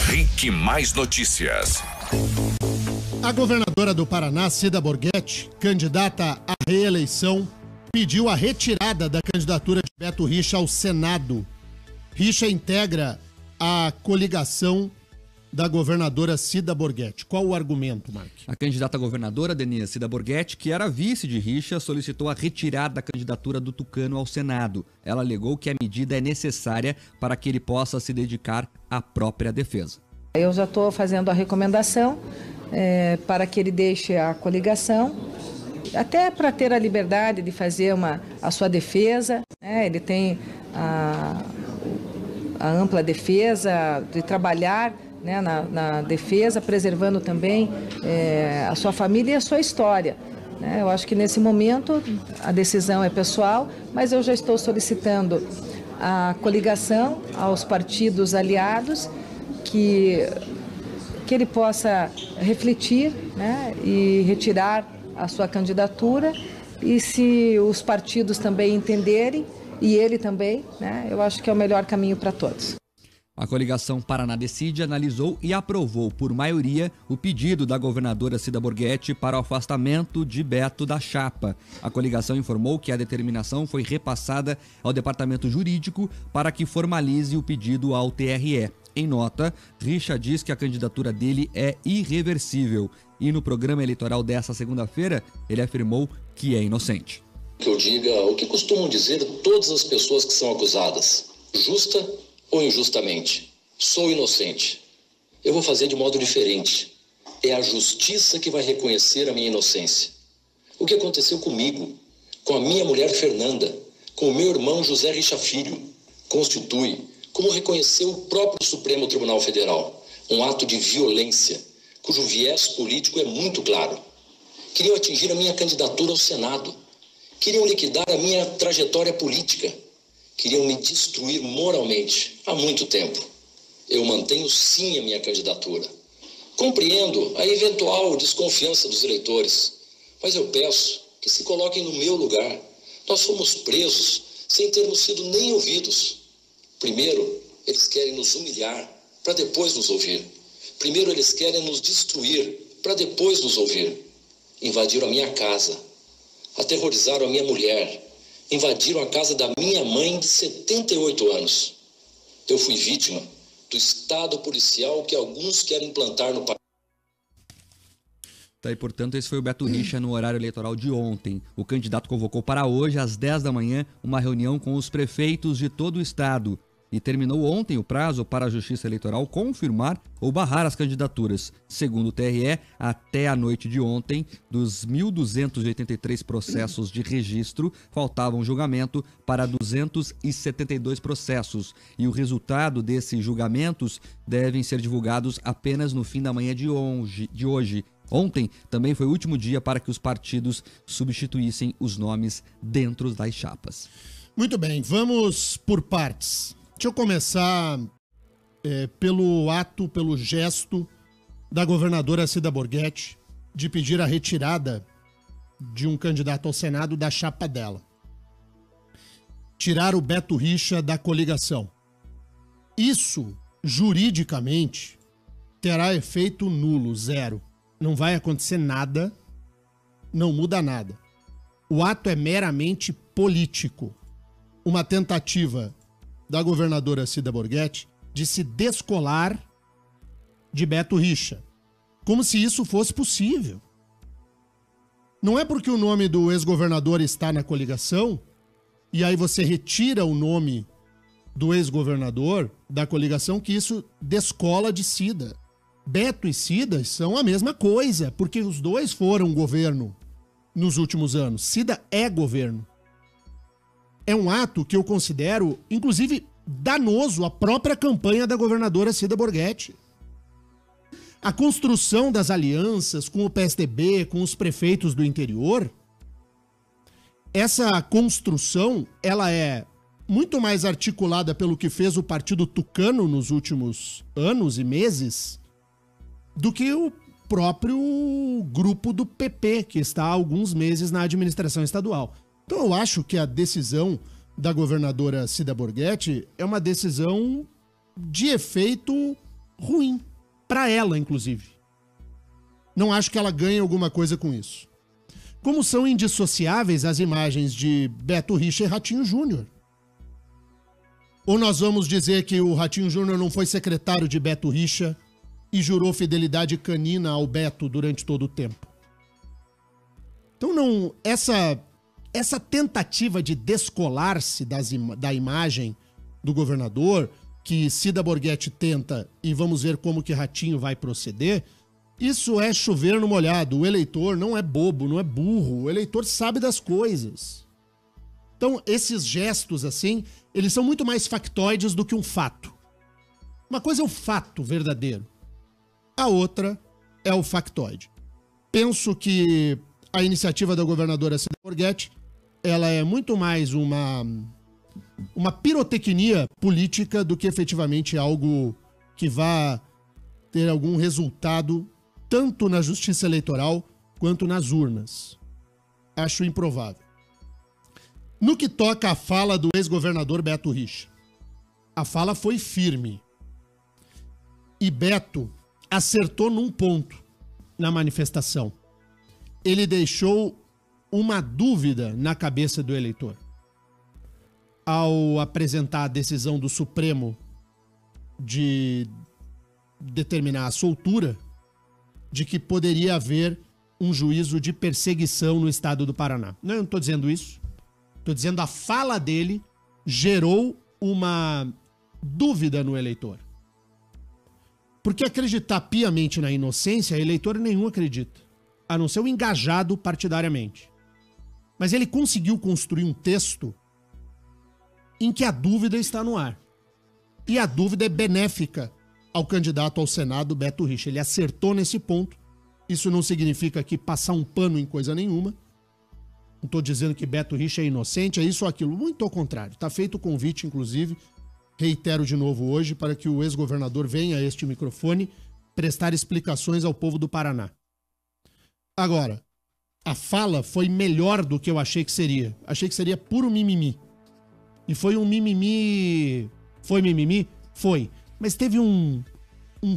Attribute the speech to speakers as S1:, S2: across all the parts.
S1: RIC Mais Notícias.
S2: A governadora do Paraná, Cida Borghetti, candidata à reeleição, pediu a retirada da candidatura de Beto Richa ao Senado. Richa integra a coligação da governadora Cida Borghetti. Qual o argumento, Mark?
S3: A candidata a governadora, Denise Cida Borghetti, que era vice de Richa, solicitou a retirada da candidatura do tucano ao Senado. Ela alegou que a medida é necessária para que ele possa se dedicar à própria defesa.
S4: Eu já estou fazendo a recomendação para que ele deixe a coligação, até para ter a liberdade de fazer a sua defesa, né? Ele tem a ampla defesa, de trabalhar, né, na defesa, preservando também a sua família e a sua história, né? Eu acho que nesse momento a decisão é pessoal, mas eu já estou solicitando a coligação aos partidos aliados que ele possa refletir, né, e retirar a sua candidatura, e se os partidos também entenderem, e ele também, né, eu acho que é o melhor caminho para todos.
S3: A coligação Paraná Decide analisou e aprovou por maioria o pedido da governadora Cida Borghetti para o afastamento de Beto da chapa. A coligação informou que a determinação foi repassada ao departamento jurídico para que formalize o pedido ao TRE. Em nota, Richa diz que a candidatura dele é irreversível e no programa eleitoral desta segunda-feira ele afirmou que é inocente.
S5: Que eu diga o que costumam dizer todas as pessoas que são acusadas, justa ou injustamente. Sou inocente. Eu vou fazer de modo diferente. É a justiça que vai reconhecer a minha inocência. O que aconteceu comigo, com a minha mulher Fernanda, com o meu irmão José Richa Filho, constitui, como reconheceu o próprio Supremo Tribunal Federal, um ato de violência, cujo viés político é muito claro. Queriam atingir a minha candidatura ao Senado. Queriam liquidar a minha trajetória política. Queriam me destruir moralmente há muito tempo. Eu mantenho sim a minha candidatura. Compreendo a eventual desconfiança dos eleitores, mas eu peço que se coloquem no meu lugar. Nós fomos presos sem termos sido nem ouvidos. Primeiro, eles querem nos humilhar para depois nos ouvir. Primeiro, eles querem nos destruir para depois nos ouvir. Invadiram a minha casa, aterrorizaram a minha mulher, invadiram a casa da minha mãe de 78 anos. Eu fui vítima do estado policial que alguns querem implantar no país.
S3: Tá, e portanto esse foi o Beto Richa no horário eleitoral de ontem. O candidato convocou para hoje, às 10 da manhã, uma reunião com os prefeitos de todo o estado. E terminou ontem o prazo para a Justiça Eleitoral confirmar ou barrar as candidaturas. Segundo o TRE, até a noite de ontem, dos 1.283 processos de registro, faltavam julgamento para 272 processos. E o resultado desses julgamentos devem ser divulgados apenas no fim da manhã de hoje. Ontem também foi o último dia para que os partidos substituíssem os nomes dentro das chapas.
S2: Muito bem, vamos por partes. Deixa eu começar pelo gesto da governadora Cida Borghetti de pedir a retirada de um candidato ao Senado da chapa dela. Tirar o Beto Richa da coligação. Isso, juridicamente, terá efeito nulo, zero. Não vai acontecer nada, não muda nada. O ato é meramente político. Uma tentativa da governadora Cida Borghetti de se descolar de Beto Richa. Como se isso fosse possível. Não é porque o nome do ex-governador está na coligação e aí você retira o nome do ex-governador da coligação que isso descola de Cida. Beto e Cida são a mesma coisa, porque os dois foram governo nos últimos anos. Cida é governo. É um ato que eu considero, inclusive, danoso à própria campanha da governadora Cida Borghetti. A construção das alianças com o PSDB, com os prefeitos do interior, essa construção, ela é muito mais articulada pelo que fez o Partido Tucano nos últimos anos e meses do que o próprio grupo do PP, que está há alguns meses na administração estadual. Então eu acho que a decisão da governadora Cida Borghetti é uma decisão de efeito ruim. Para ela, inclusive. Não acho que ela ganhe alguma coisa com isso. Como são indissociáveis as imagens de Beto Richa e Ratinho Júnior. Ou nós vamos dizer que o Ratinho Júnior não foi secretário de Beto Richa e jurou fidelidade canina ao Beto durante todo o tempo. Então não, essa tentativa de descolar-se da imagem do governador, que Cida Borghetti tenta, e vamos ver como que Ratinho vai proceder, isso é chover no molhado. O eleitor não é bobo, não é burro, o eleitor sabe das coisas. Então esses gestos assim, eles são muito mais factoides do que um fato. Uma coisa é o fato verdadeiro, a outra é o factoide. Penso que a iniciativa da governadora Cida Borghetti, ela é muito mais uma pirotecnia política do que efetivamente algo que vá ter algum resultado tanto na justiça eleitoral quanto nas urnas. Acho improvável. No que toca à fala do ex-governador Beto Richa, a fala foi firme. E Beto acertou num ponto na manifestação. Ele deixou uma dúvida na cabeça do eleitor. Ao apresentar a decisão do Supremo de determinar a soltura, de que poderia haver um juízo de perseguição no estado do Paraná. Não, eu não estou dizendo isso. Estou dizendo a fala dele gerou uma dúvida no eleitor. Porque acreditar piamente na inocência, eleitor nenhum acredita. A não ser o engajado partidariamente. Mas ele conseguiu construir um texto em que a dúvida está no ar. E a dúvida é benéfica ao candidato ao Senado, Beto Richa. Ele acertou nesse ponto. Isso não significa que passar um pano em coisa nenhuma. Não estou dizendo que Beto Richa é inocente, é isso ou aquilo. Muito ao contrário. Está feito o convite, inclusive, reitero de novo hoje, para que o ex-governador venha a este microfone prestar explicações ao povo do Paraná. Agora, a fala foi melhor do que eu achei que seria. Achei que seria puro mimimi. E foi um mimimi... Foi mimimi? Foi. Mas teve um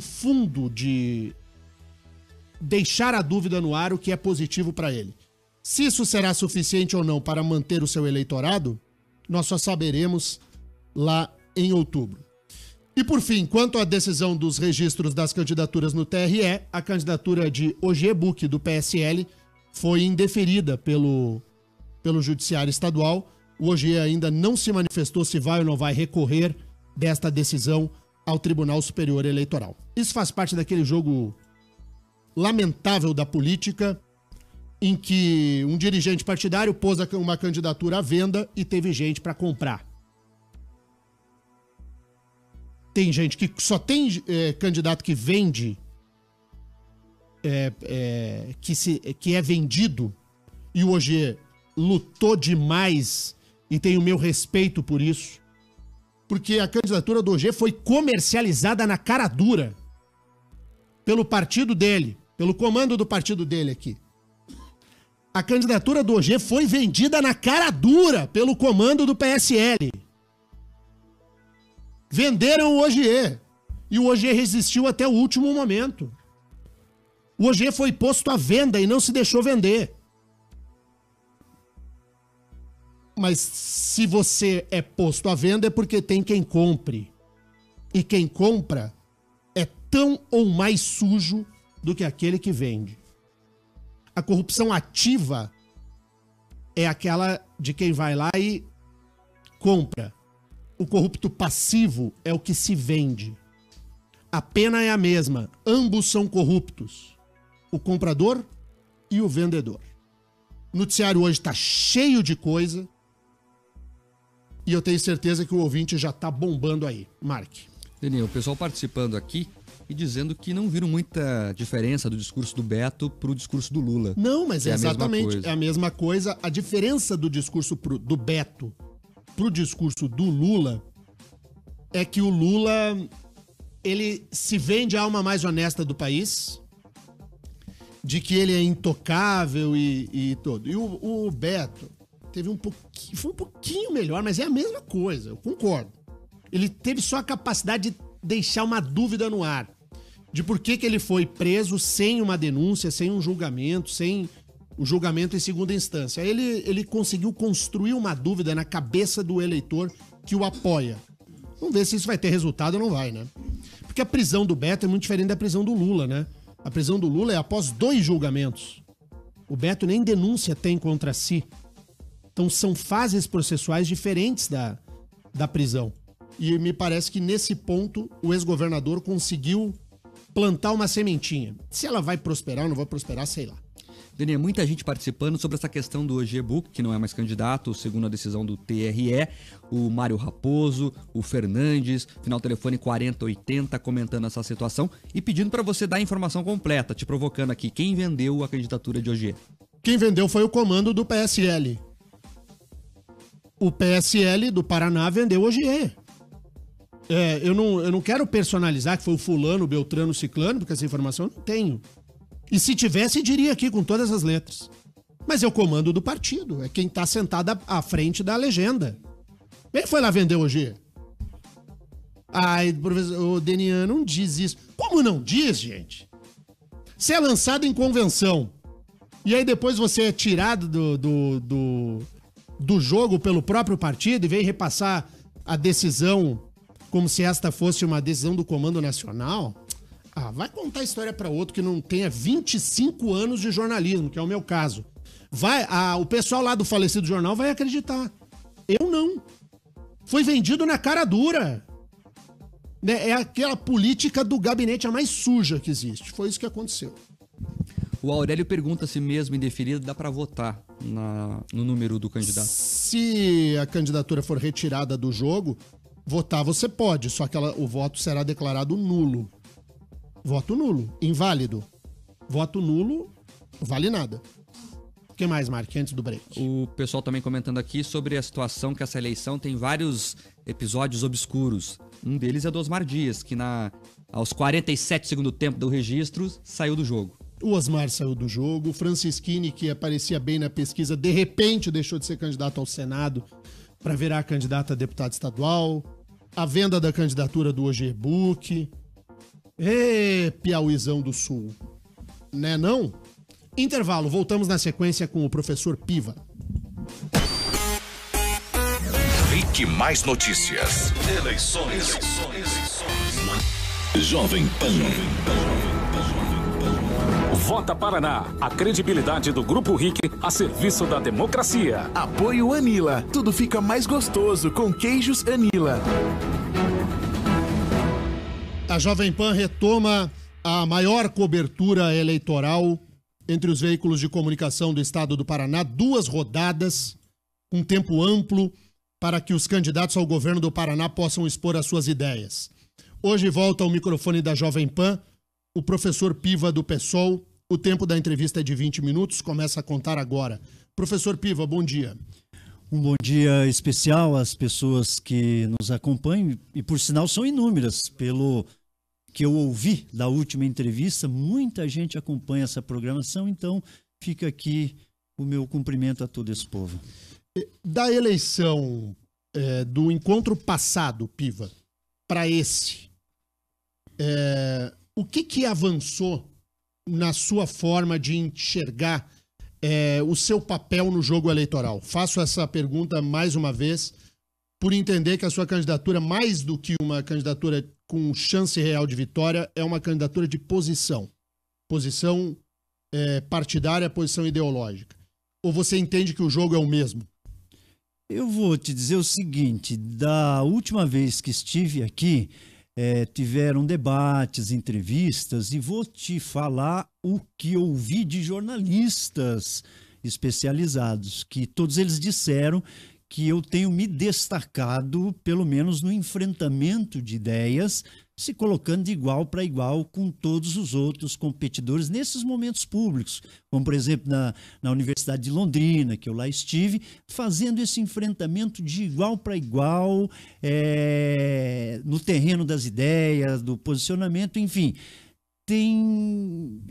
S2: fundo de deixar a dúvida no ar, o que é positivo para ele. Se isso será suficiente ou não para manter o seu eleitorado, nós só saberemos lá em outubro. E por fim, quanto à decisão dos registros das candidaturas no TRE, a candidatura de Ogier Buch, do PSL, foi indeferida pelo Judiciário Estadual. O Ogier ainda não se manifestou se vai ou não vai recorrer desta decisão ao Tribunal Superior Eleitoral. Isso faz parte daquele jogo lamentável da política, em que um dirigente partidário pôs uma candidatura à venda e teve gente para comprar. Tem gente que só tem candidato que vende, que é vendido, e o Ogier lutou demais e tem o meu respeito por isso, porque a candidatura do Ogier foi comercializada na cara dura pelo partido dele, pelo comando do partido dele aqui. A candidatura do Ogier foi vendida na cara dura pelo comando do PSL. Venderam o Ogier. E o Ogier resistiu até o último momento. O Ogier foi posto à venda e não se deixou vender. Mas se você é posto à venda é porque tem quem compre. E quem compra é tão ou mais sujo do que aquele que vende. A corrupção ativa é aquela de quem vai lá e compra. O corrupto passivo é o que se vende. A pena é a mesma. Ambos são corruptos. O comprador e o vendedor. O noticiário hoje está cheio de coisa. E eu tenho certeza que o ouvinte já está bombando aí. Marque.
S3: Daniel, o pessoal participando aqui e dizendo que não viram muita diferença do discurso do Beto pro discurso do Lula.
S2: Não, mas é exatamente a mesma coisa. A diferença do discurso do Beto pro discurso do Lula é que o Lula, ele se vende a alma mais honesta do país, de que ele é intocável e todo. E o Beto teve foi um pouquinho melhor, mas é a mesma coisa, eu concordo. Ele teve só a capacidade de deixar uma dúvida no ar. de por que ele foi preso sem uma denúncia, sem um julgamento, sem o julgamento em segunda instância. Ele conseguiu construir uma dúvida na cabeça do eleitor que o apoia. Vamos ver se isso vai ter resultado ou não vai, né? Porque a prisão do Beto é muito diferente da prisão do Lula, né? A prisão do Lula é após 2 julgamentos. O Beto nem denúncia tem contra si. Então são fases processuais diferentes da prisão. E me parece que nesse ponto o ex-governador conseguiu plantar uma sementinha. Se ela vai prosperar ou não vai prosperar, sei lá.
S3: Daniel, muita gente participando sobre essa questão do OG-Book, que não é mais candidato, segundo a decisão do TRE. O Mário Raposo, o Fernandes, final telefone 4080, comentando essa situação e pedindo para você dar a informação completa, te provocando aqui. Quem vendeu a candidatura de OG?
S2: Quem vendeu foi o comando do PSL. O PSL do Paraná vendeu o OG. Eu não quero personalizar que foi o fulano, o Beltrano, o ciclano, porque essa informação eu não tenho. E se tivesse, diria aqui com todas as letras. Mas é o comando do partido, é quem tá sentado à frente da legenda. Quem foi lá vender hoje? Ai, professor, o Denian não diz isso. Como não diz, gente? Você é lançado em convenção, e aí depois você é tirado do jogo pelo próprio partido e vem repassar a decisão como se esta fosse uma decisão do Comando Nacional. Vai contar a história para outro que não tenha 25 anos de jornalismo, que é o meu caso. O pessoal lá do falecido jornal vai acreditar. Eu não. Foi vendido na cara dura. É aquela política do gabinete a mais suja que existe. Foi isso que aconteceu.
S3: O Aurélio pergunta se mesmo indeferido dá para votar no número do candidato.
S2: Se a candidatura for retirada do jogo, votar você pode, só que o voto será declarado nulo. Voto nulo, inválido. Voto nulo, vale nada. O que mais, Mark, antes do break?
S3: O pessoal também comentando aqui sobre a situação que essa eleição tem vários episódios obscuros. Um deles é do Osmar Dias, que aos 47 segundos do tempo do registro, saiu do jogo.
S2: O Osmar saiu do jogo. O Francisquini, que aparecia bem na pesquisa, de repente deixou de ser candidato ao Senado para virar candidato a deputado estadual. A venda da candidatura do OG-Book. Piauizão do Sul. Né não? Intervalo, voltamos na sequência com o professor Piva.
S1: Rick Mais Notícias. Eleições. Jovem Pan.
S6: Vota Paraná, a credibilidade do Grupo RIC a serviço da democracia.
S7: Apoio Anila, tudo fica mais gostoso com queijos Anila.
S2: A Jovem Pan retoma a maior cobertura eleitoral entre os veículos de comunicação do estado do Paraná, 2 rodadas, com tempo amplo para que os candidatos ao governo do Paraná possam expor as suas ideias. Hoje volta ao microfone da Jovem Pan o professor Piva do PSOL. O tempo da entrevista é de 20 minutos, começa a contar agora. Professor Piva, bom dia.
S8: Um bom dia especial às pessoas que nos acompanham e, por sinal, são inúmeras. Pelo que eu ouvi da última entrevista, muita gente acompanha essa programação, então fica aqui o meu cumprimento a todo esse povo.
S2: Da eleição do encontro passado, Piva, para esse, o que avançou na sua forma de enxergar o seu papel no jogo eleitoral? Faço essa pergunta mais uma vez, por entender que a sua candidatura, mais do que uma candidatura com chance real de vitória, é uma candidatura de posição. Posição partidária, posição ideológica. Ou você entende que o jogo é o mesmo?
S8: Eu vou te dizer o seguinte, da última vez que estive aqui, tiveram debates, entrevistas, e vou te falar o que eu ouvi de jornalistas especializados, que todos eles disseram que eu tenho me destacado, pelo menos no enfrentamento de ideias, se colocando de igual para igual com todos os outros competidores nesses momentos públicos, como por exemplo na Universidade de Londrina, que eu lá estive, fazendo esse enfrentamento de igual para igual, no terreno das ideias, do posicionamento, enfim, tem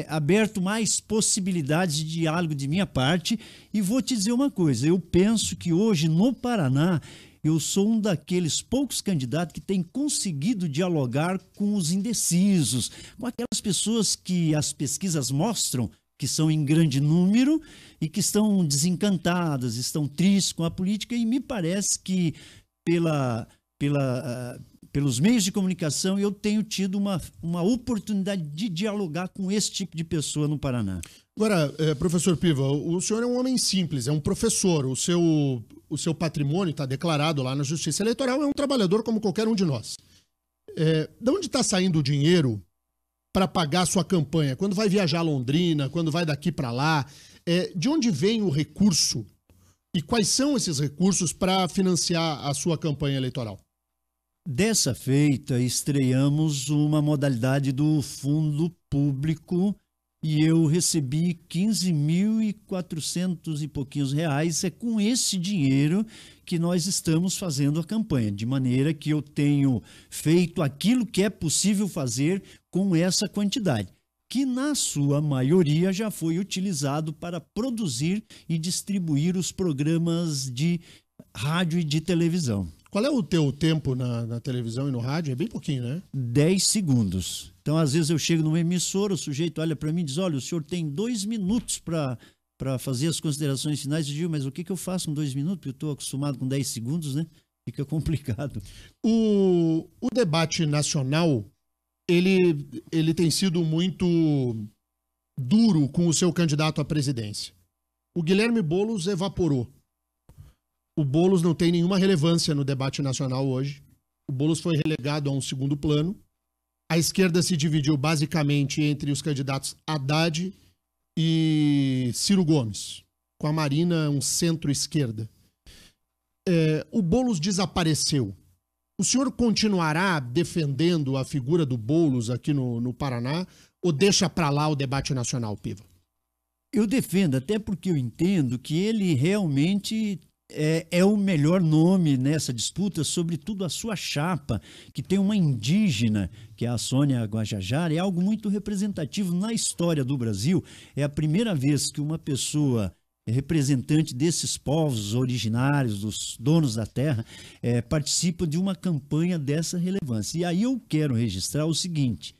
S8: aberto mais possibilidades de diálogo de minha parte. E vou te dizer uma coisa, eu penso que hoje no Paraná eu sou um daqueles poucos candidatos que tem conseguido dialogar com os indecisos, com aquelas pessoas que as pesquisas mostram que são em grande número e que estão desencantadas, estão tristes com a política, e me parece que pelos meios de comunicação eu tenho tido uma oportunidade de dialogar com esse tipo de pessoa no Paraná.
S2: Agora, professor Piva, o senhor é um homem simples, é um professor, o seu patrimônio está declarado lá na Justiça Eleitoral, é um trabalhador como qualquer um de nós. De onde está saindo o dinheiro para pagar a sua campanha? Quando vai viajar a Londrina, quando vai daqui para lá, de onde vem o recurso e quais são esses recursos para financiar a sua campanha eleitoral?
S8: Dessa feita, estreamos uma modalidade do Fundo Público e eu recebi 15.400 e pouquinhos reais. É com esse dinheiro que nós estamos fazendo a campanha, de maneira que eu tenho feito aquilo que é possível fazer com essa quantidade, que na sua maioria já foi utilizado para produzir e distribuir os programas de rádio e de televisão.
S2: Qual é o teu tempo na televisão e no rádio? É bem pouquinho, né?
S8: 10 segundos. Então, às vezes eu chego numa emissora, o sujeito olha para mim e diz, olha, o senhor tem 2 minutos para fazer as considerações finais. Eu digo, mas o que eu faço com 2 minutos? Porque eu estou acostumado com 10 segundos, né? Fica complicado.
S2: O debate nacional, ele tem sido muito duro com o seu candidato à presidência. O Guilherme Boulos evaporou. O Boulos não tem nenhuma relevância no debate nacional hoje. O Boulos foi relegado a um segundo plano. A esquerda se dividiu basicamente entre os candidatos Haddad e Ciro Gomes, com a Marina um centro-esquerda. O Boulos desapareceu. O senhor continuará defendendo a figura do Boulos aqui no Paraná ou deixa para lá o debate nacional, Piva?
S8: Eu defendo, até porque eu entendo que ele realmente é o melhor nome nessa disputa, sobretudo a sua chapa, que tem uma indígena, que é a Sônia Guajajara, é algo muito representativo na história do Brasil. É a primeira vez que uma pessoa representante desses povos originários, dos donos da terra, participa de uma campanha dessa relevância. E aí eu quero registrar o seguinte,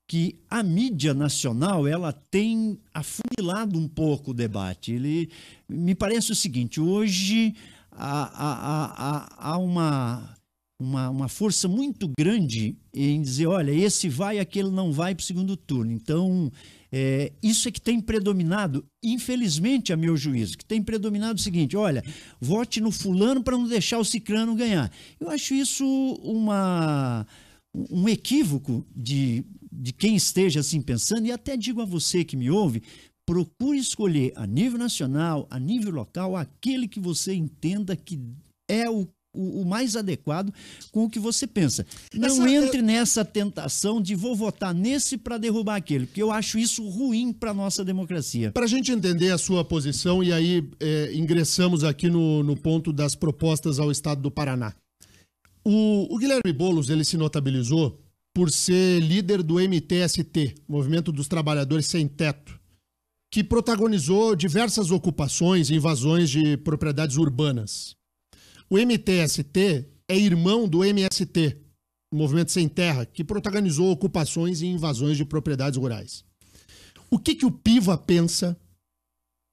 S8: que a mídia nacional ela tem afunilado um pouco o debate. Me parece o seguinte, hoje há uma força muito grande em dizer, olha, esse vai, aquele não vai para o segundo turno. Então, isso é que tem predominado, infelizmente, a meu juízo, que tem predominado o seguinte, olha, vote no fulano para não deixar o cicrano ganhar. Eu acho isso um equívoco de quem esteja assim pensando, e até digo a você que me ouve, procure escolher a nível nacional, a nível local, aquele que você entenda que é o mais adequado com o que você pensa. Não entre nessa tentação de vou votar nesse para derrubar aquele, porque eu acho isso ruim para a nossa democracia.
S2: Para a gente entender a sua posição, e aí ingressamos aqui no ponto das propostas ao Estado do Paraná. O Guilherme Boulos, ele se notabilizou por ser líder do MTST, Movimento dos Trabalhadores Sem Teto, que protagonizou diversas ocupações e invasões de propriedades urbanas. O MTST é irmão do MST, Movimento Sem Terra, que protagonizou ocupações e invasões de propriedades rurais. O que o Piva pensa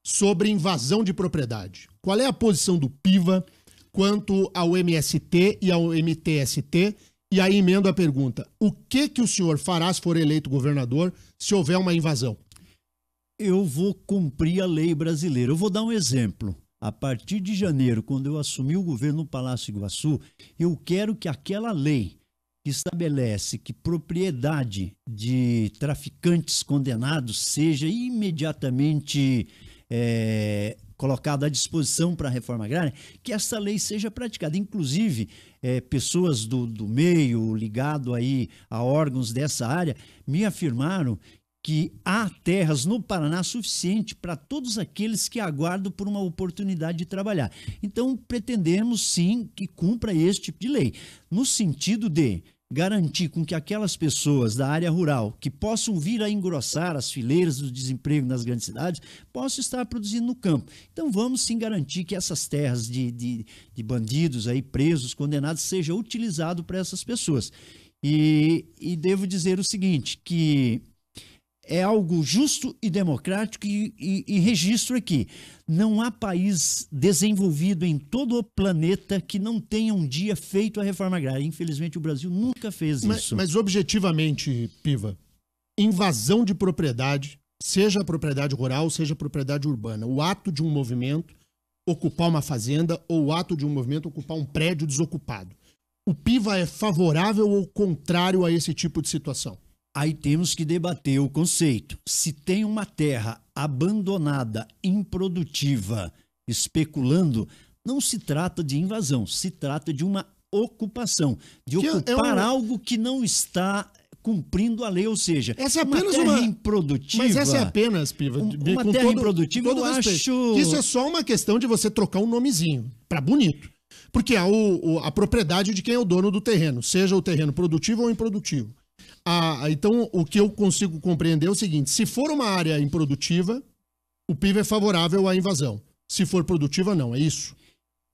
S2: sobre invasão de propriedade? Qual é a posição do Piva quanto ao MST e ao MTST? E aí emendo a pergunta, o que o senhor fará se for eleito governador se houver uma invasão?
S8: Eu vou cumprir a lei brasileira. Eu vou dar um exemplo. A partir de janeiro, quando eu assumi o governo no Palácio Iguaçu, eu quero que aquela lei que estabelece que propriedade de traficantes condenados seja imediatamente colocada à disposição para a reforma agrária, que essa lei seja praticada. Inclusive, pessoas do meio, ligado aí a órgãos dessa área, me afirmaram que há terras no Paraná suficiente para todos aqueles que aguardam por uma oportunidade de trabalhar. Então, pretendemos sim que cumpra esse tipo de lei, no sentido de garantir com que aquelas pessoas da área rural que possam vir a engrossar as fileiras do desemprego nas grandes cidades, possam estar produzindo no campo. Então vamos sim garantir que essas terras de bandidos aí, presos, condenados, seja utilizado para essas pessoas. E devo dizer o seguinte, que é algo justo e democrático e registro aqui. Não há país desenvolvido em todo o planeta que não tenha um dia feito a reforma agrária. Infelizmente, o Brasil nunca fez isso.
S2: Mas objetivamente, Piva, invasão de propriedade, seja a propriedade rural, seja a propriedade urbana, o ato de um movimento ocupar uma fazenda ou o ato de um movimento ocupar um prédio desocupado. O Piva é favorável ou contrário a esse tipo de situação?
S8: Aí temos que debater o conceito. Se tem uma terra abandonada, improdutiva, especulando, não se trata de invasão, se trata de uma ocupação, de ocupar algo que não está cumprindo a lei, ou seja,
S2: essa é apenas
S8: uma terra improdutiva.
S2: Mas essa é apenas, Piva,
S8: uma terra improdutiva, eu acho
S2: que isso é só uma questão de você trocar um nomezinho para bonito. Porque a propriedade de quem é o dono do terreno, seja o terreno produtivo ou improdutivo. Então, o que eu consigo compreender é o seguinte: se for uma área improdutiva, o Piva é favorável à invasão. Se for produtiva, não. É isso?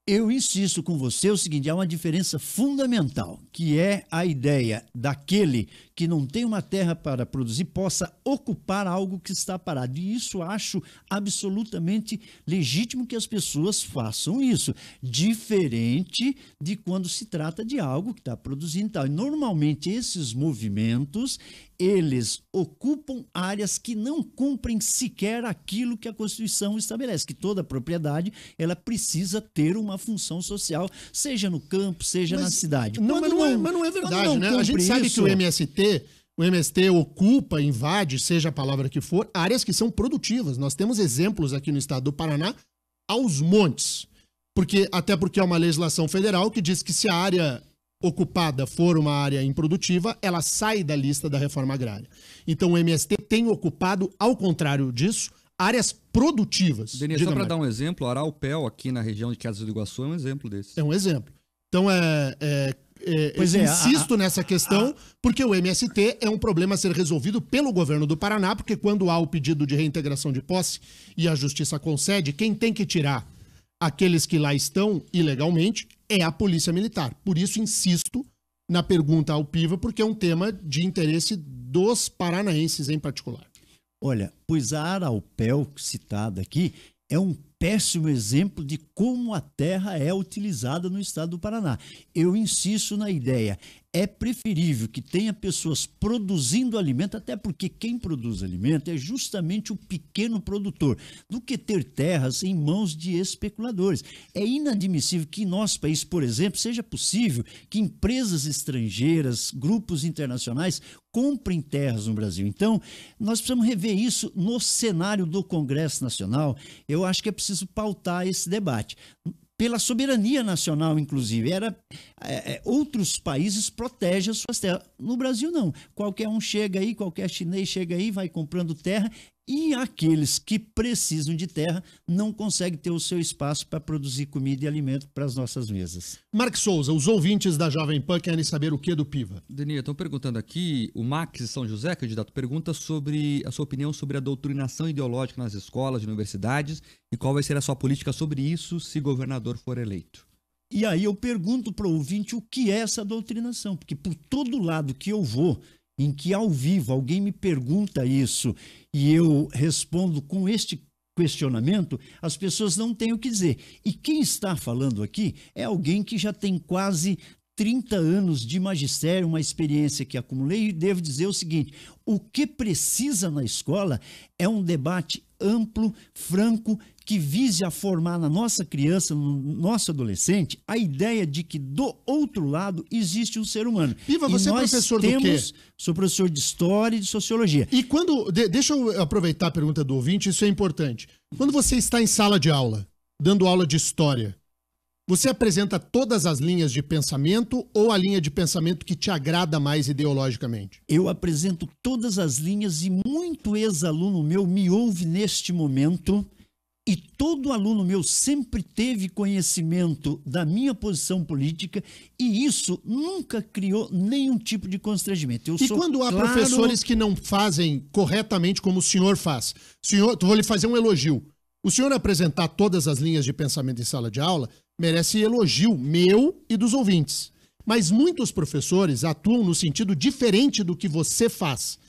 S8: Eu insisto com você o seguinte, há uma diferença fundamental, que é a ideia daquele que não tem uma terra para produzir possa ocupar algo que está parado. E isso acho absolutamente legítimo que as pessoas façam isso, diferente de quando se trata de algo que está produzindo e tal. E normalmente esses movimentos, eles ocupam áreas que não cumprem sequer aquilo que a Constituição estabelece, que toda propriedade ela precisa ter uma função social, seja no campo, seja na cidade.
S2: Mas não é verdade, né? A gente sabe que o MST ocupa, invade, seja a palavra que for, áreas que são produtivas. Nós temos exemplos aqui no estado do Paraná aos montes. Até porque é uma legislação federal que diz que se a área ocupada for uma área improdutiva, ela sai da lista da reforma agrária. Então o MST tem ocupado, ao contrário disso, áreas produtivas.
S3: Denis, só para dar um exemplo, Araupel, aqui na região de Quedas do Iguaçu, é um exemplo desse.
S2: É um exemplo. Então, insisto nessa questão, porque o MST é um problema a ser resolvido pelo governo do Paraná, porque quando há o pedido de reintegração de posse e a justiça concede, quem tem que tirar aqueles que lá estão ilegalmente é a Polícia Militar. Por isso, insisto na pergunta ao Piva, porque é um tema de interesse dos paranaenses em particular.
S8: Olha, pois a Araupel, citada aqui, é um péssimo exemplo de como a terra é utilizada no estado do Paraná. Eu insisto na ideia, é preferível que tenha pessoas produzindo alimento, até porque quem produz alimento é justamente o pequeno produtor, do que ter terras em mãos de especuladores. É inadmissível que em nosso país, por exemplo, seja possível que empresas estrangeiras, grupos internacionais comprem terras no Brasil. Então, nós precisamos rever isso no cenário do Congresso Nacional. Eu acho que é preciso pautar esse debate. Pela soberania nacional, inclusive. Outros países protegem as suas terras. No Brasil, não. Qualquer um chega aí, qualquer chinês chega aí, vai comprando terra, e aqueles que precisam de terra não conseguem ter o seu espaço para produzir comida e alimento para as nossas mesas.
S2: Marcos Souza, os ouvintes da Jovem Pan querem saber o que do Piva?
S3: Denis, estão perguntando aqui, o Max de São José, candidato, pergunta sobre a sua opinião sobre a doutrinação ideológica nas escolas e universidades e qual vai ser a sua política sobre isso se governador for eleito.
S8: E aí eu pergunto para o ouvinte o que é essa doutrinação, porque por todo lado que eu vou, em que ao vivo alguém me pergunta isso e eu respondo com este questionamento, as pessoas não têm o que dizer. E quem está falando aqui é alguém que já tem quase 30 anos de magistério, uma experiência que acumulei, e devo dizer o seguinte: o que precisa na escola é um debate amplo, franco, que vise a formar na nossa criança, no nosso adolescente, a ideia de que do outro lado existe um ser humano.
S2: Piva, você é professor do quê?
S8: Sou professor de História e de Sociologia.
S2: E quando... Deixa eu aproveitar a pergunta do ouvinte, isso é importante. Quando você está em sala de aula, dando aula de História, você apresenta todas as linhas de pensamento ou a linha de pensamento que te agrada mais ideologicamente?
S8: Eu apresento todas as linhas e muito ex-aluno meu me ouve neste momento E todo aluno meu sempre teve conhecimento da minha posição política e isso nunca criou nenhum tipo de constrangimento.
S2: E quando há professores que não fazem corretamente como o senhor faz? Senhor, vou lhe fazer um elogio. O senhor apresentar todas as linhas de pensamento em sala de aula merece elogio meu e dos ouvintes. Mas muitos professores atuam no sentido diferente do que você faz.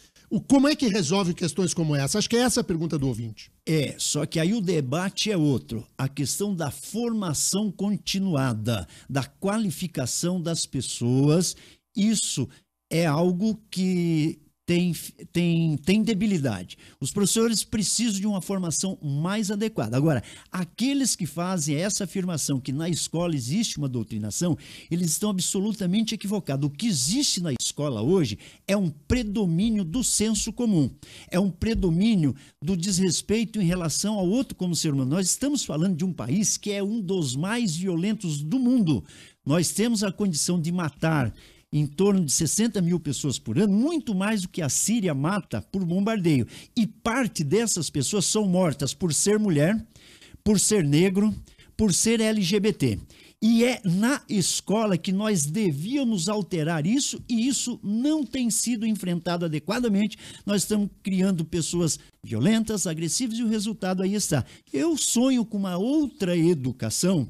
S2: Como é que resolve questões como essa? Acho que é essa a pergunta do ouvinte.
S8: Só que aí o debate é outro. A questão da formação continuada, da qualificação das pessoas, isso é algo que tem debilidade. Os professores precisam de uma formação mais adequada. Agora, aqueles que fazem essa afirmação que na escola existe uma doutrinação, eles estão absolutamente equivocados. O que existe na escola hoje é um predomínio do senso comum, é um predomínio do desrespeito em relação ao outro como ser humano. Nós estamos falando de um país que é um dos mais violentos do mundo. Nós temos a condição de matar em torno de 60 mil pessoas por ano, muito mais do que a Síria mata por bombardeio. E parte dessas pessoas são mortas por ser mulher, por ser negro, por ser LGBT. E é na escola que nós devíamos alterar isso, e isso não tem sido enfrentado adequadamente. Nós estamos criando pessoas violentas, agressivas, e o resultado aí está. Eu sonho com uma outra educação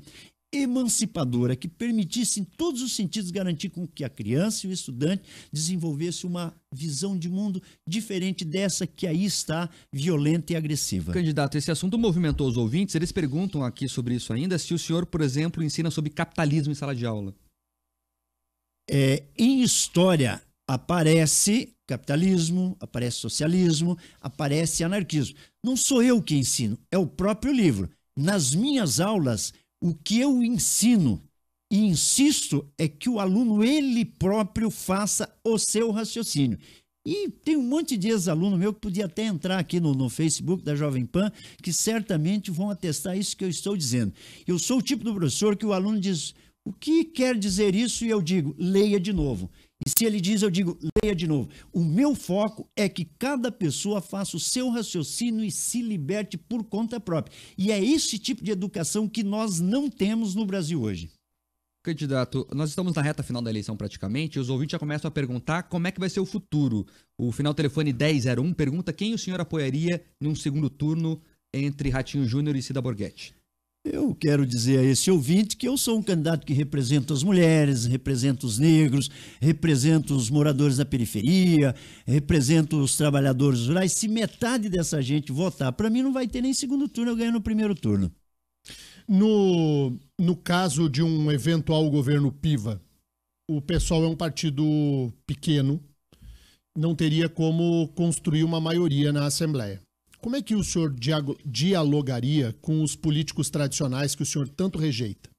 S8: emancipadora, que permitisse em todos os sentidos garantir com que a criança e o estudante desenvolvesse uma visão de mundo diferente dessa que aí está violenta e agressiva.
S3: Candidato, esse assunto movimentou os ouvintes, eles perguntam aqui sobre isso ainda, se o senhor, por exemplo, ensina sobre capitalismo em sala de aula.
S8: Em história aparece capitalismo, aparece socialismo, aparece anarquismo. Não sou eu que ensino, é o próprio livro. Nas minhas aulas, o que eu ensino e insisto é que o aluno, ele próprio, faça o seu raciocínio. E tem um monte de ex-aluno meu que podia até entrar aqui no Facebook da Jovem Pan, que certamente vão atestar isso que eu estou dizendo. Eu sou o tipo do professor que o aluno diz, o que quer dizer isso? E eu digo, leia de novo. E se ele diz, eu digo, leia de novo. O meu foco é que cada pessoa faça o seu raciocínio e se liberte por conta própria. E é esse tipo de educação que nós não temos no Brasil hoje.
S3: Candidato, nós estamos na reta final da eleição praticamente, e os ouvintes já começam a perguntar como é que vai ser o futuro. O final telefone 1001 pergunta quem o senhor apoiaria num segundo turno entre Ratinho Júnior e Cida Borghetti.
S8: Eu quero dizer a esse ouvinte que eu sou um candidato que representa as mulheres, representa os negros, representa os moradores da periferia, representa os trabalhadores rurais. Se metade dessa gente votar para mim, não vai ter nem segundo turno, eu ganho no primeiro turno.
S2: No caso de um eventual governo PIVA, o PSOL é um partido pequeno, não teria como construir uma maioria na Assembleia. Como é que o senhor dialogaria com os políticos tradicionais que o senhor tanto rejeita?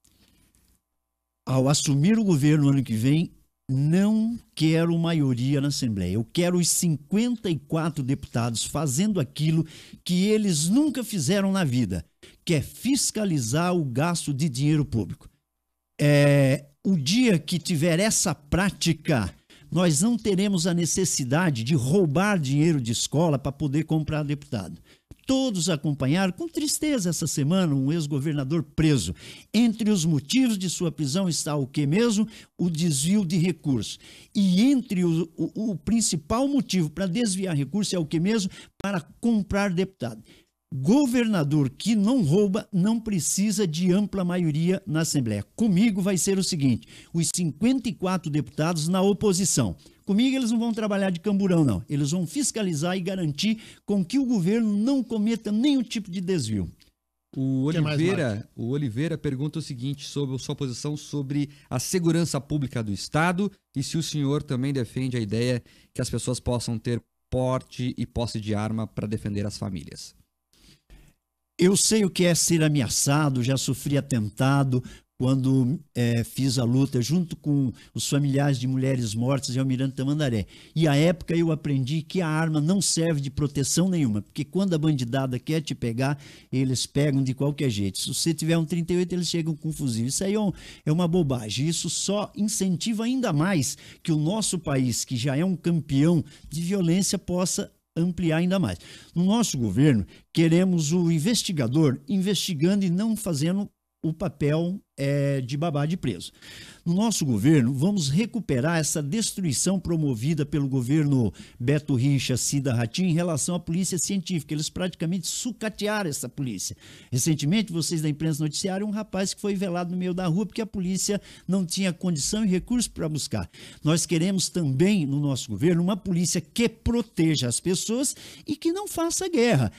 S8: Ao assumir o governo no ano que vem, não quero maioria na Assembleia. Eu quero os 54 deputados fazendo aquilo que eles nunca fizeram na vida, que é fiscalizar o gasto de dinheiro público. O dia que tiver essa prática, nós não teremos a necessidade de roubar dinheiro de escola para poder comprar deputado. Todos acompanharam com tristeza essa semana um ex-governador preso. Entre os motivos de sua prisão está o que mesmo? O desvio de recursos. E entre o principal motivo para desviar recursos é o que mesmo? Para comprar deputado. Governador que não rouba não precisa de ampla maioria na Assembleia. Comigo vai ser o seguinte, os 54 deputados na oposição. Comigo eles não vão trabalhar de camburão, não. Eles vão fiscalizar e garantir com que o governo não cometa nenhum tipo de desvio.
S3: O Oliveira pergunta o seguinte sobre a sua posição sobre a segurança pública do Estado e se o senhor também defende a ideia que as pessoas possam ter porte e posse de arma para defender as famílias.
S8: Eu sei o que é ser ameaçado, já sofri atentado quando fiz a luta junto com os familiares de mulheres mortas em Almirante Tamandaré. E à época eu aprendi que a arma não serve de proteção nenhuma, porque quando a bandidada quer te pegar, eles pegam de qualquer jeito. Se você tiver um 38, eles chegam com um fuzil. Isso aí é uma bobagem. Isso só incentiva ainda mais que o nosso país, que já é um campeão de violência, possa ampliar ainda mais. No nosso governo, queremos o investigador investigando e não fazendo o papel de babá de preso. No nosso governo, vamos recuperar essa destruição promovida pelo governo Beto Richa, Cida Ratinho, em relação à polícia científica. Eles praticamente sucatearam essa polícia. Recentemente, vocês da imprensa noticiaram um rapaz que foi velado no meio da rua porque a polícia não tinha condição e recursos para buscar. Nós queremos também, no nosso governo, uma polícia que proteja as pessoas e que não faça guerra.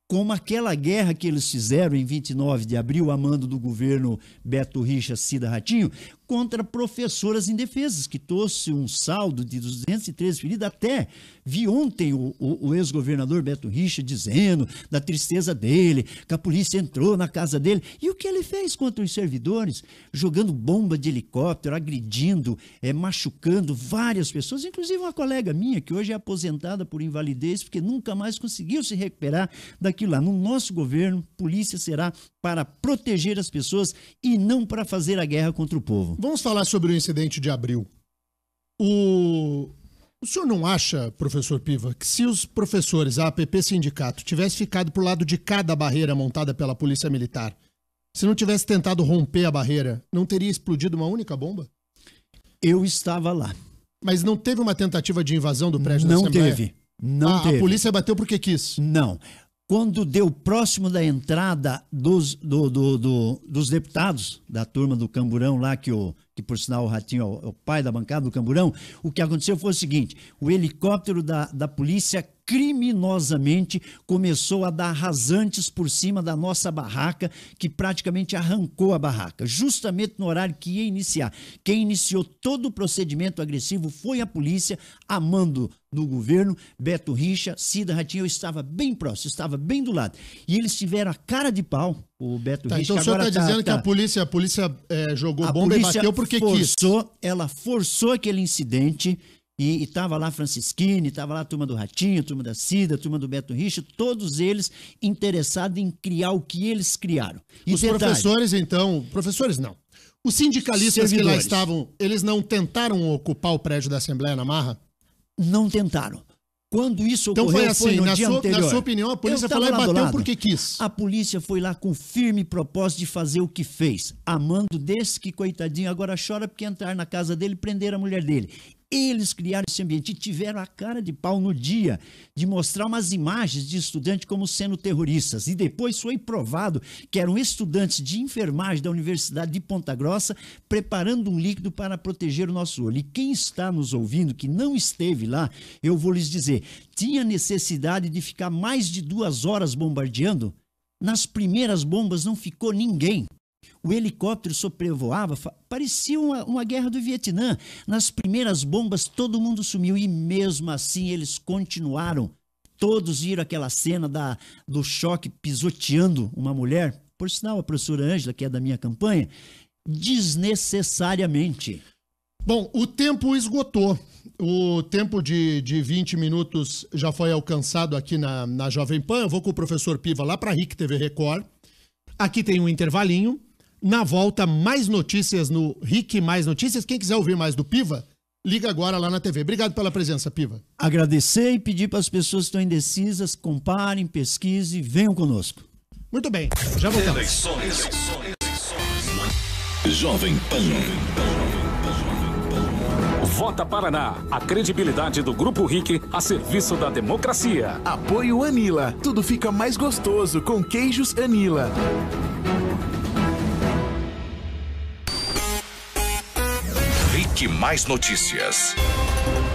S8: Como aquela guerra que eles fizeram em 29 de abril, a mando do governo Beto Richa, Cida Ratinho, contra professoras indefesas, que trouxe um saldo de 213 feridos. Até vi ontem o ex-governador Beto Richa dizendo da tristeza dele, que a polícia entrou na casa dele. E o que ele fez contra os servidores? Jogando bomba de helicóptero, agredindo, machucando várias pessoas, inclusive uma colega minha, que hoje é aposentada por invalidez, porque nunca mais conseguiu se recuperar daquilo lá. No nosso governo, polícia será para proteger as pessoas e não para fazer a guerra contra o povo.
S2: Vamos falar sobre o incidente de abril. O senhor não acha, professor Piva, que se os professores, a APP Sindicato, tivesse ficado pro lado de cada barreira montada pela Polícia Militar, se não tivesse tentado romper a barreira, não teria explodido uma única bomba?
S8: Eu estava lá.
S2: Mas não teve uma tentativa de invasão do prédio da Assembleia?
S8: Não teve.
S2: A polícia bateu porque quis?
S8: Não. Quando deu próximo da entrada dos deputados da turma do Camburão lá, que por sinal o Ratinho é o pai da bancada do Camburão, o que aconteceu foi o seguinte: o helicóptero da polícia criminosamente começou a dar rasantes por cima da nossa barraca, que praticamente arrancou a barraca, justamente no horário que ia iniciar. Quem iniciou todo o procedimento agressivo foi a polícia, a mando do governo, Beto Richa, Cida Ratinho. Eu estava bem próximo, estava bem do lado. E eles tiveram a cara de pau, o Beto Richa.
S2: Então o senhor está dizendo que a polícia jogou bomba e bateu porque quis?
S8: Ela forçou aquele incidente. E estava lá Francisquini, estava lá a turma do Ratinho, a turma da Cida, a turma do Beto Richa, todos eles interessados em criar o que eles criaram. E
S2: os professores, então... Professores, não. Os sindicalistas que lá estavam, eles não tentaram ocupar o prédio da Assembleia na marra?
S8: Não tentaram. Quando isso ocorreu,
S2: então foi assim,
S8: no dia anterior.
S2: Na sua opinião, a polícia foi lá e bateu porque quis?
S8: A polícia foi lá com firme propósito de fazer o que fez. Amando desse que, coitadinho, agora chora porque entraram na casa dele e prenderam a mulher dele. Eles criaram esse ambiente e tiveram a cara de pau no dia de mostrar umas imagens de estudantes como sendo terroristas. E depois foi provado que eram estudantes de enfermagem da Universidade de Ponta Grossa preparando um líquido para proteger o nosso olho. E quem está nos ouvindo, que não esteve lá, eu vou lhes dizer, tinha necessidade de ficar mais de 2 horas bombardeando? Nas primeiras bombas não ficou ninguém. O helicóptero sobrevoava, parecia uma guerra do Vietnã. Nas primeiras bombas todo mundo sumiu e mesmo assim eles continuaram. Todos viram aquela cena do choque pisoteando uma mulher, por sinal a professora Ângela, que é da minha campanha, desnecessariamente.
S2: Bom, o tempo esgotou. O tempo de 20 minutos já foi alcançado aqui na Jovem Pan. Eu vou com o professor Piva lá para a RIC TV Record. Aqui tem um intervalinho. Na volta, mais notícias no RIC Mais Notícias. Quem quiser ouvir mais do Piva, liga agora lá na TV. Obrigado pela presença, Piva.
S8: Agradecer e pedir para as pessoas que estão indecisas, comparem, pesquisem, venham conosco.
S2: Muito bem, já voltamos.
S1: Eleições. Jovem Pan.
S6: Vota Paraná, a credibilidade do Grupo RIC a serviço da democracia.
S7: Apoio Anila. Tudo fica mais gostoso com queijos Anila.
S1: RIC Mais Notícias.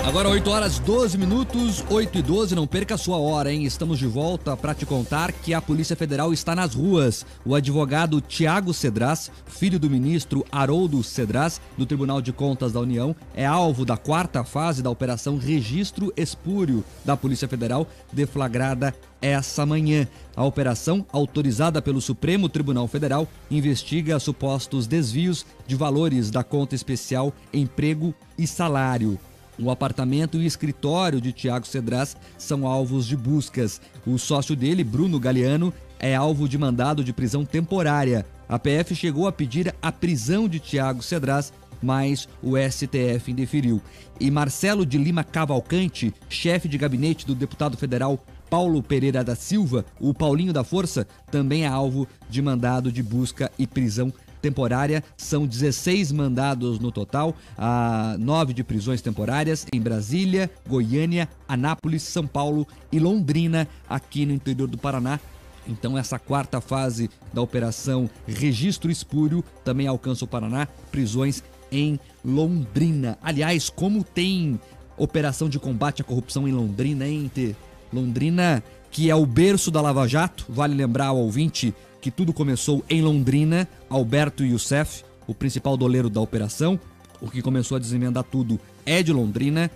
S3: Agora 8 horas 12 minutos, 8 e 12, não perca a sua hora, hein? Estamos de volta para te contar que a Polícia Federal está nas ruas. O advogado Tiago Cedras, filho do ministro Haroldo Cedras, do Tribunal de Contas da União, é alvo da 4ª fase da Operação Registro Espúrio da Polícia Federal, deflagrada essa manhã. A operação, autorizada pelo Supremo Tribunal Federal, investiga supostos desvios de valores da conta especial Emprego e Salário. O apartamento e o escritório de Tiago Cedras são alvos de buscas. O sócio dele, Bruno Galeano, é alvo de mandado de prisão temporária. A PF chegou a pedir a prisão de Tiago Cedras mas o STF indeferiu. E Marcelo de Lima Cavalcante, chefe de gabinete do deputado federal Paulo Pereira da Silva, o Paulinho da Força, também é alvo de mandado de busca e prisão temporária. São 16 mandados no total, 9 de prisões temporárias em Brasília, Goiânia, Anápolis, São Paulo e Londrina, aqui no interior do Paraná. Então essa quarta fase da operação Registro Espúrio também alcança o Paraná, prisões em Londrina. Aliás, como tem operação de combate à corrupção em Londrina, hein, Tê? Londrina, que é o berço da Lava Jato, vale lembrar ao ouvinte que tudo começou em Londrina. Alberto Youssef, o principal doleiro da operação, o que começou a desemendar tudo é de Londrina.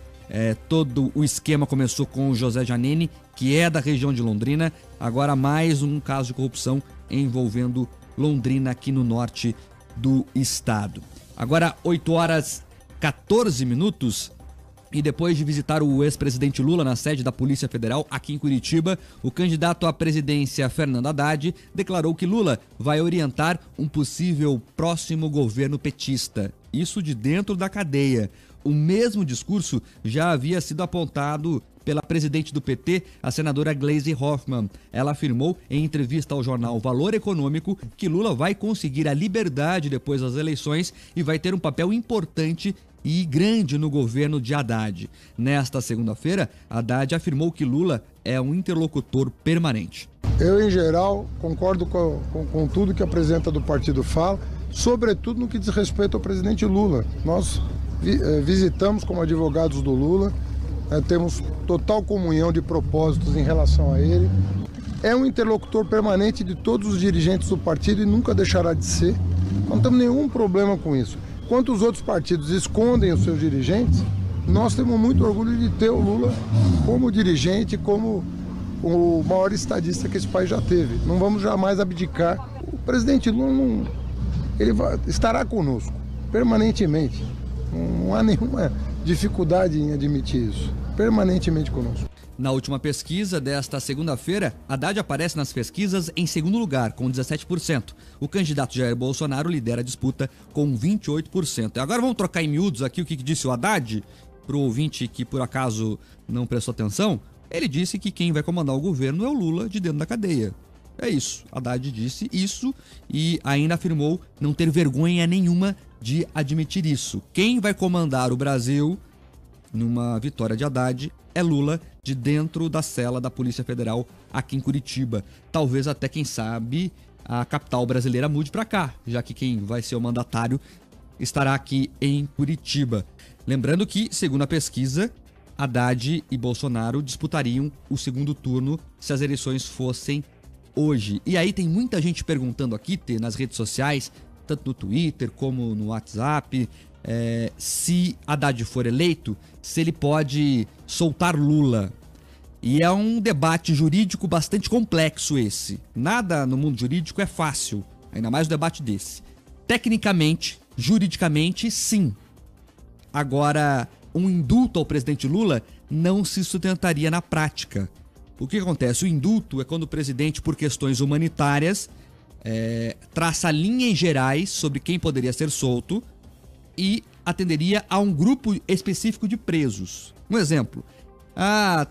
S3: Todo o esquema começou com o José Giannini, que é da região de Londrina. Agora mais um caso de corrupção envolvendo Londrina aqui no norte do estado. Agora 8h14. E depois de visitar o ex-presidente Lula na sede da Polícia Federal aqui em Curitiba, o candidato à presidência Fernando Haddad declarou que Lula vai orientar um possível próximo governo petista. Isso de dentro da cadeia. O mesmo discurso já havia sido apontado pela presidente do PT, a senadora Gleisi Hoffmann. Ela afirmou em entrevista ao jornal Valor Econômico que Lula vai conseguir a liberdade depois das eleições e vai ter um papel importante e grande no governo de Haddad. Nesta segunda-feira, Haddad afirmou que Lula é um interlocutor permanente.
S9: Eu, em geral, concordo com tudo que a presidenta do partido fala, sobretudo no que diz respeito ao presidente Lula. Nós visitamos como advogados do Lula, temos total comunhão de propósitos em relação a ele. É um interlocutor permanente de todos os dirigentes do partido e nunca deixará de ser. Não temos nenhum problema com isso. Enquanto os outros partidos escondem os seus dirigentes, nós temos muito orgulho de ter o Lula como dirigente, como o maior estadista que esse país já teve. Não vamos jamais abdicar. O presidente Lula estará conosco permanentemente. Não há nenhuma dificuldade em admitir isso. Permanentemente conosco.
S3: Na última pesquisa desta segunda-feira, Haddad aparece nas pesquisas em segundo lugar, com 17%. O candidato Jair Bolsonaro lidera a disputa com 28%. Agora vamos trocar em miúdos aqui o que disse o Haddad, para o ouvinte que por acaso não prestou atenção. Ele disse que quem vai comandar o governo é o Lula de dentro da cadeia. É isso, Haddad disse isso e ainda afirmou não ter vergonha nenhuma de admitir isso. Quem vai comandar o Brasil numa vitória de Haddad é Lula, de dentro da cela da Polícia Federal aqui em Curitiba. Talvez até, quem sabe, a capital brasileira mude para cá, já que quem vai ser o mandatário estará aqui em Curitiba. Lembrando que, segundo a pesquisa, Haddad e Bolsonaro disputariam o segundo turno se as eleições fossem hoje. E aí tem muita gente perguntando aqui, nas redes sociais, tanto no Twitter como no WhatsApp, se Haddad for eleito, se ele pode soltar Lula. E é um debate jurídico bastante complexo esse. Nada no mundo jurídico é fácil, ainda mais um debate desse. Tecnicamente, juridicamente, sim. Agora, um indulto ao presidente Lula não se sustentaria na prática. O que acontece? O indulto é quando o presidente, por questões humanitárias, traça linhas gerais sobre quem poderia ser solto e atenderia a um grupo específico de presos. Um exemplo,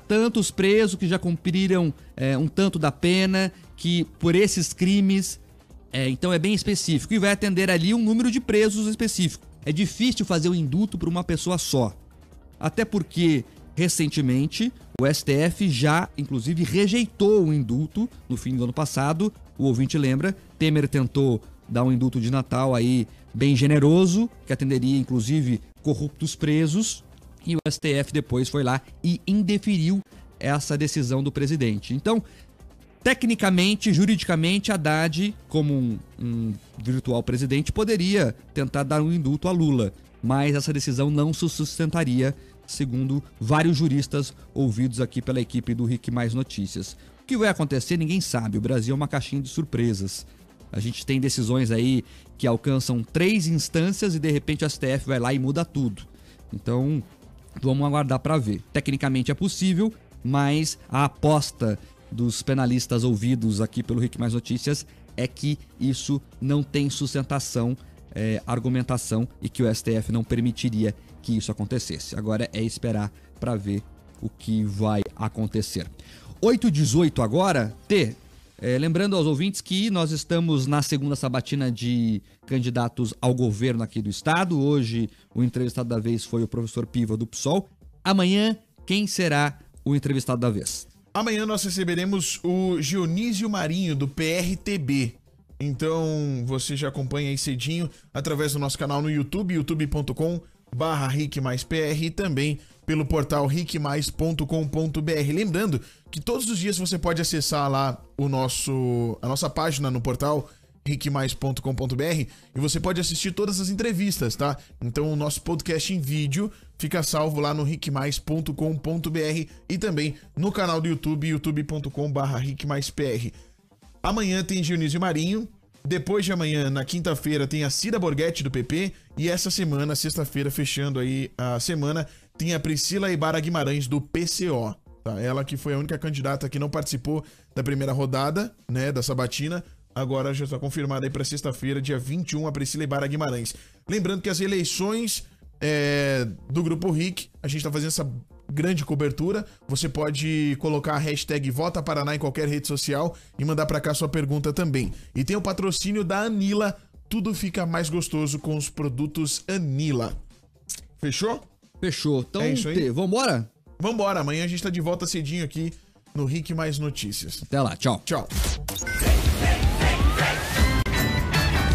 S3: tantos presos que já cumpriram um tanto da pena, que por esses crimes, então é bem específico, e vai atender ali um número de presos específico. É difícil fazer o indulto para uma pessoa só, até porque recentemente o STF já, inclusive, rejeitou o indulto no fim do ano passado. O ouvinte lembra, Temer tentou dar um indulto de Natal aí bem generoso, que atenderia inclusive corruptos presos, e o STF depois foi lá e indeferiu essa decisão do presidente. Então, tecnicamente, juridicamente, Haddad, como um virtual presidente, poderia tentar dar um indulto a Lula, mas essa decisão não se sustentaria, segundo vários juristas ouvidos aqui pela equipe do Rick Mais Notícias. O que vai acontecer, ninguém sabe. O Brasil é uma caixinha de surpresas. A gente tem decisões aí que alcançam 3 instâncias e de repente o STF vai lá e muda tudo. Então, vamos aguardar para ver. Tecnicamente é possível, mas a aposta dos penalistas ouvidos aqui pelo Rick Mais Notícias é que isso não tem sustentação argumentação e que o STF não permitiria que isso acontecesse. Agora é esperar para ver o que vai acontecer. 8h18 agora, lembrando aos ouvintes que nós estamos na segunda sabatina de candidatos ao governo aqui do estado. Hoje o entrevistado da vez foi o professor Piva do PSOL. Amanhã, quem será o entrevistado da vez?
S10: Amanhã nós receberemos o Dionísio Marinho, do PRTB. Então você já acompanha aí cedinho através do nosso canal no YouTube, youtube.com/RicMaisPR, e também pelo portal ricmais.com.br. Lembrando que todos os dias você pode acessar lá a nossa página no portal ricmais.com.br e você pode assistir todas as entrevistas, tá? Então o nosso podcast em vídeo fica salvo lá no ricmais.com.br e também no canal do YouTube, youtube.com/ricmaispr. Amanhã tem Dionísio Marinho, depois de amanhã, na quinta-feira, tem a Cida Borghetti do PP, e essa semana, sexta-feira, fechando aí a semana, tem a Priscila Ibarra Guimarães do PCO. Tá? Ela que foi a única candidata que não participou da primeira rodada, né, da sabatina. Agora já está confirmada aí para sexta-feira, dia 21, a Priscila Ibarra Guimarães. Lembrando que as eleições do Grupo RIC, a gente está fazendo essa grande cobertura. Você pode colocar a hashtag Vota Paraná em qualquer rede social e mandar para cá sua pergunta também. E tem o patrocínio da Anila. Tudo fica mais gostoso com os produtos Anila. Fechou?
S3: Fechou. Então,
S10: é isso aí.
S3: Vambora?
S10: Vambora. Amanhã a gente tá de volta cedinho aqui no RIC Mais Notícias.
S3: Até lá. Tchau.
S10: Tchau.